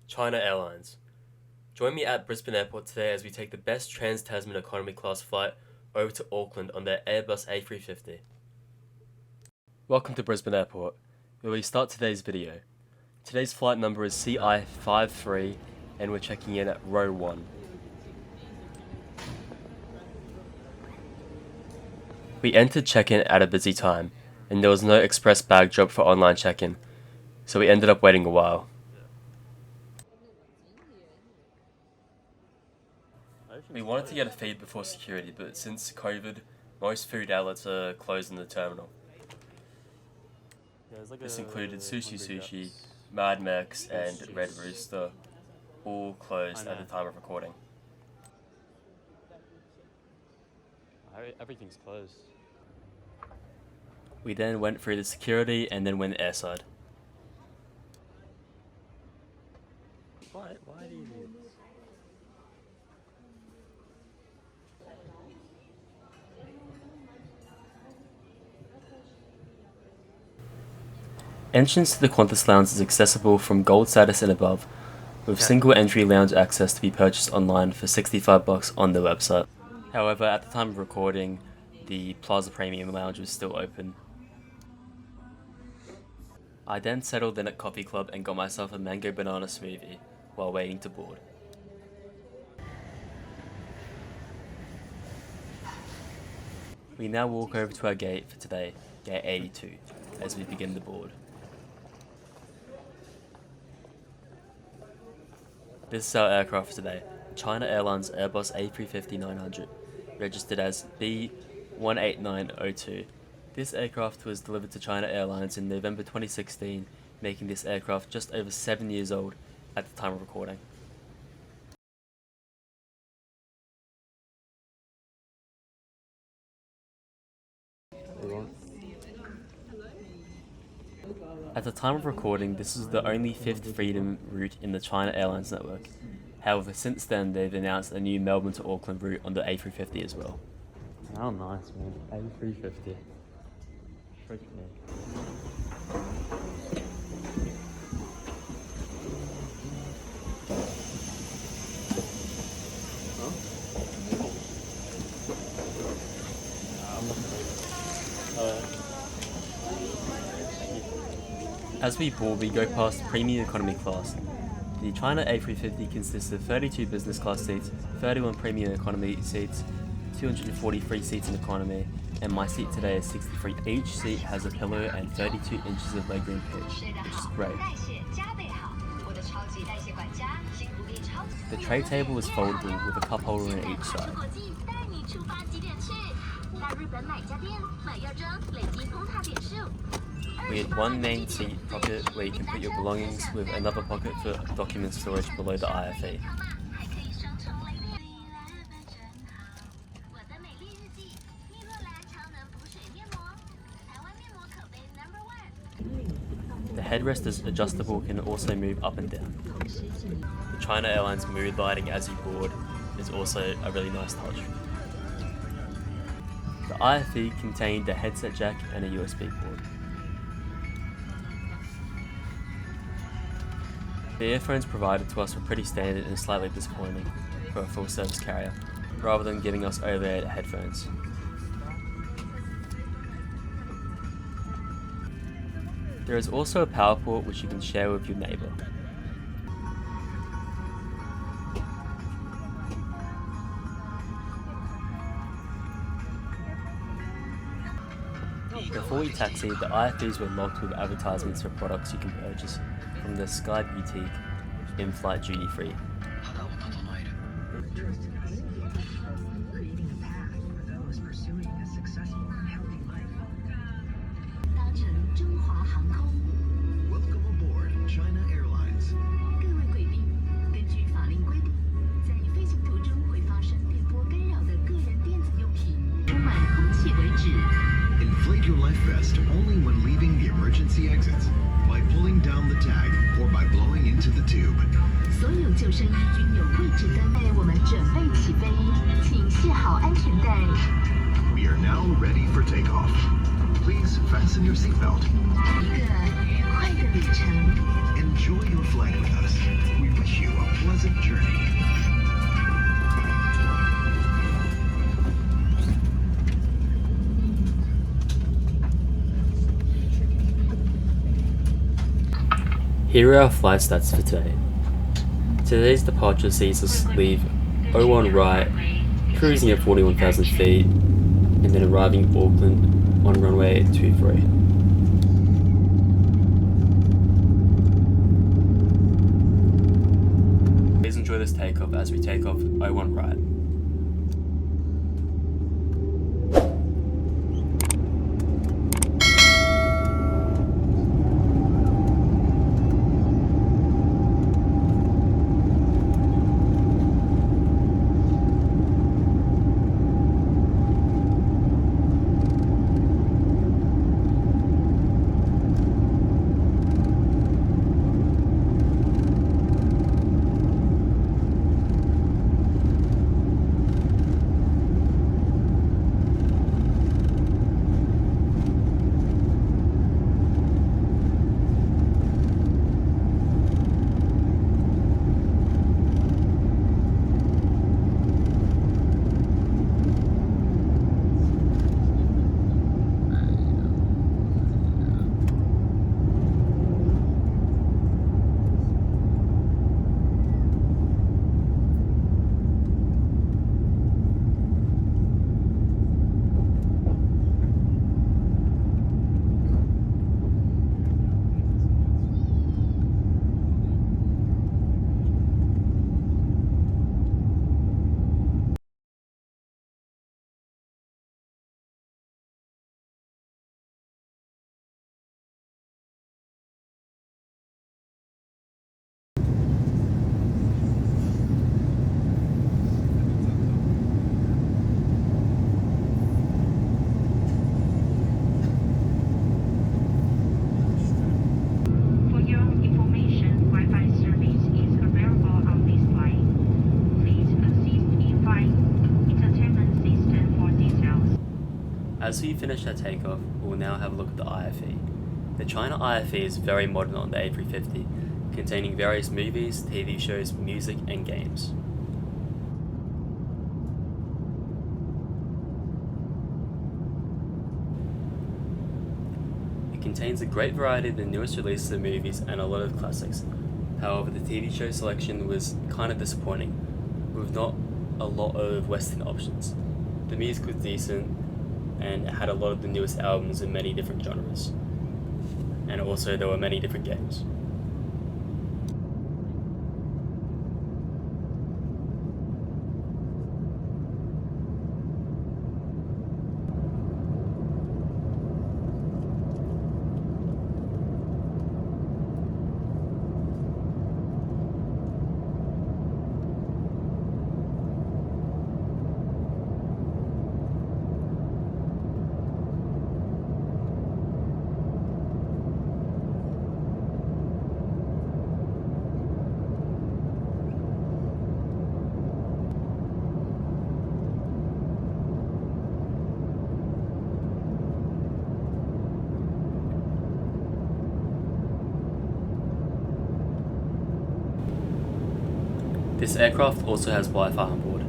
China Airlines. Join me at Brisbane Airport today as we take the best trans-tasman economy class flight over to Auckland on their Airbus A350. Welcome to Brisbane Airport, where we start today's video. Today's flight number is CI53 and we're checking in at row 1. We entered check-in at a busy time, and there was no express bag drop for online check-in, so we ended up waiting a while. We wanted to get a feed before security, but since COVID, most food outlets are closed in the terminal. This included Sushi, Mad Mex, and Red Rooster, all closed at the time of recording. Everything's closed. We then went through the security and then went airside. Why do you do this? Entrance to the Qantas lounge is accessible from gold status and above, with single entry lounge access to be purchased online for $65 on their website. However, at the time of recording, the Plaza Premium lounge was still open. I then settled in at Coffee Club and got myself a mango banana smoothie while waiting to board. We now walk over to our gate for today, gate 82, as we begin the board. This is our aircraft for today, China Airlines Airbus A350-900, registered as B18902. This aircraft was delivered to China Airlines in November 2016, making this aircraft just over 7 years old at the time of recording. At the time of recording, this is the only fifth freedom route in the China Airlines network. However, since then, they've announced a new Melbourne to Auckland route on the A350 as well. How nice, man. A350. Freak me. As we board, we go past premium economy class. The China A350 consists of 32 business class seats, 31 premium economy seats, 243 seats in economy, and my seat today is 63. Each seat has a pillow and 32 inches of legroom pitch, which is great. The tray table is foldable with a cup holder on each side. We had one main seat pocket where you can put your belongings with another pocket for document storage below the IFE. The headrest is adjustable and can also move up and down. The China Airlines mood lighting as you board is also a really nice touch. The IFE contained a headset jack and a USB port. The earphones provided to us were pretty standard and slightly disappointing for a full service carrier, rather than giving us over-ear headphones. There is also a power port which you can share with your neighbour. Before we taxied, the IFEs were locked with advertisements for products you can purchase from the Sky Boutique in-flight duty-free. Welcome aboard China Airlines. 各位贵宾，根据法令规定，在飞行途中会发生电波干扰的个人电子用品充满空气为止。Inflate your life vest only when leaving the emergency exits, by pulling down the tag or by blowing into the tube. 所有救生衣均有位置灯。我们准备起飞，请系好安全带。We are now ready for takeoff. Please fasten your seatbelt. 一个愉快的旅程。Enjoy your flight with us. We Here are our flight stats for today. Today's departure sees us leave 01 right, cruising at 41,000 feet, and then arriving at Auckland on runway 23. Please enjoy this takeoff as we take off 01 right. For your information, Wi-Fi service is available on this line. Please assist in flight entertainment system for details. As we finish our takeoff, we'll now have a look at the IFE. The China IFE is very modern on the A350, containing various movies, TV shows, music, and games. It contains a great variety of the newest releases of movies and a lot of classics. However, the TV show selection was kind of disappointing, with not a lot of Western options. The music was decent, and it had a lot of the newest albums in many different genres. And also there were many different games. This aircraft also has Wi-Fi on board,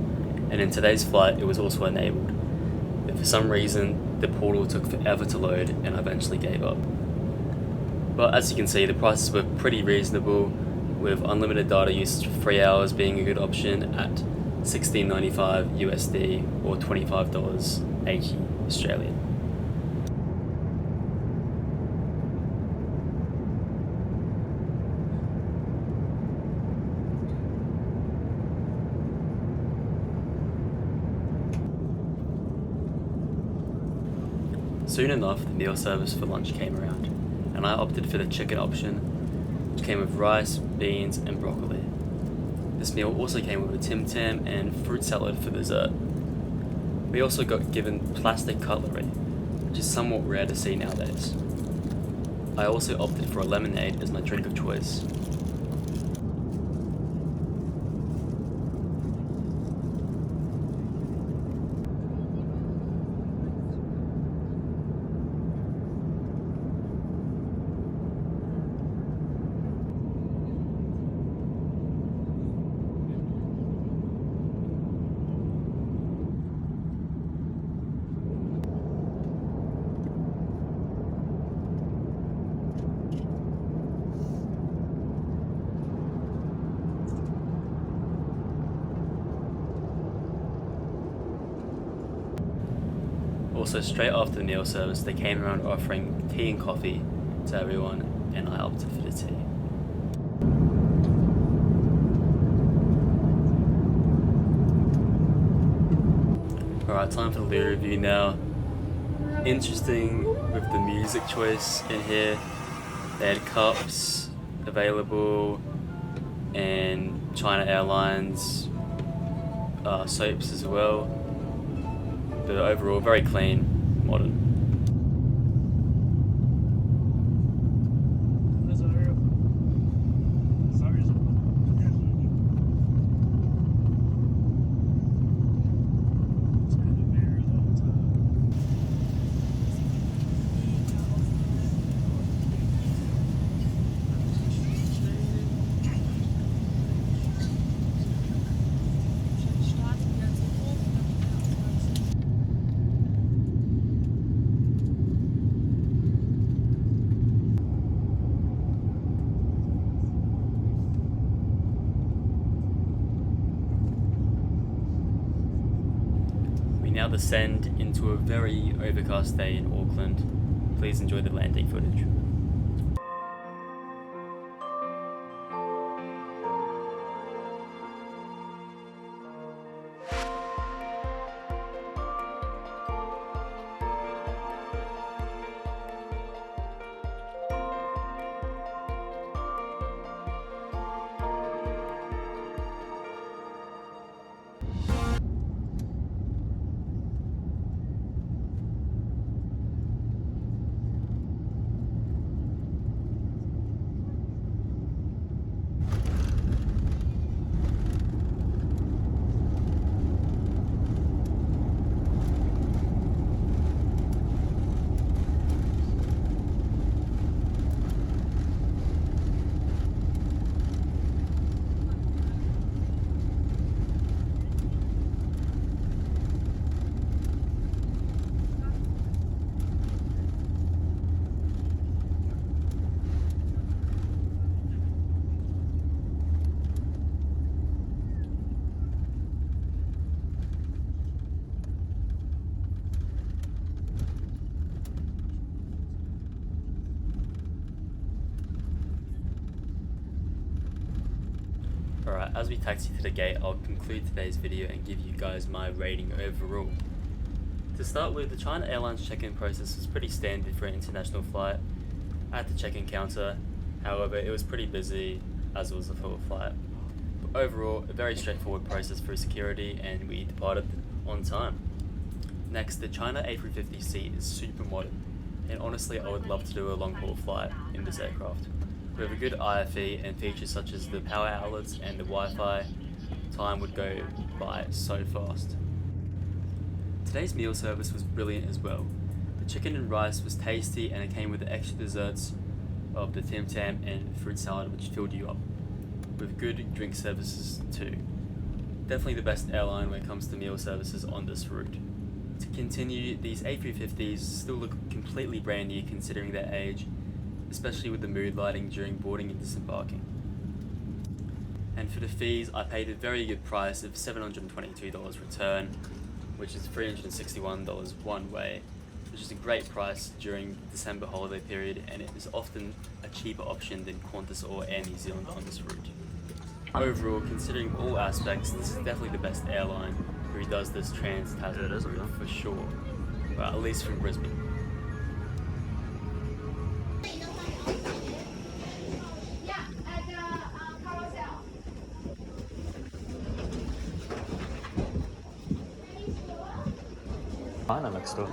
and in today's flight it was also enabled, but for some reason the portal took forever to load and I eventually gave up. But as you can see, the prices were pretty reasonable, with unlimited data usage for 3 hours being a good option at $16.95 USD or $25 80 Australian. Soon enough, the meal service for lunch came around, and I opted for the chicken option, which came with rice, beans, and broccoli. This meal also came with a Tim Tam and fruit salad for dessert. We also got given plastic cutlery, which is somewhat rare to see nowadays. I also opted for a lemonade as my drink of choice. Also, straight after the meal service, they came around offering tea and coffee to everyone, and I opted for the tea. Alright, time for the Lou review now. Interesting with the music choice in here. They had cups available and China Airlines soaps as well. But overall, very clean, modern. Now descend into a very overcast day in Auckland. Please enjoy the landing footage. Alright, as we taxi to the gate, I'll conclude today's video and give you guys my rating overall. To start with, the China Airlines check-in process was pretty standard for an international flight. At the check-in counter, however, it was pretty busy as it was a full flight. But overall, a very straightforward process for security, and we departed on time. Next, the China A350 seat is super modern, and honestly I would love to do a long-haul flight in this aircraft. With a good IFE and features such as the power outlets and the Wi-Fi, time would go by so fast. Today's meal service was brilliant as well. The chicken and rice was tasty, and it came with the extra desserts of the Tim Tam and fruit salad, which filled you up, with good drink services too. Definitely the best airline when it comes to meal services on this route. To continue, these A350s still look completely brand new considering their age, especially with the mood lighting during boarding and disembarking. And for the fees, I paid a very good price of $722 return, which is $361 one way, which is a great price during the December holiday period, and it is often a cheaper option than Qantas or Air New Zealand on this route. Overall, considering all aspects, this is definitely the best airline who does this trans-Tasman route for sure, well, at least from Brisbane. China next door.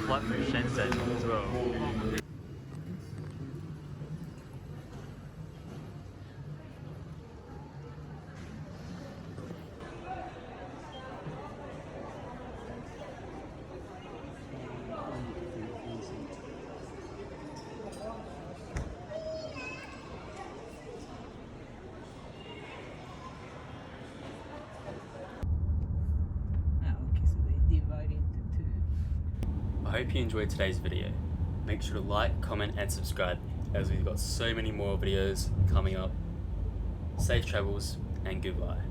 Flight from Shenzhen as well. I hope you enjoyed today's video. Make sure to like, comment and subscribe as we've got so many more videos coming up. Safe travels and goodbye.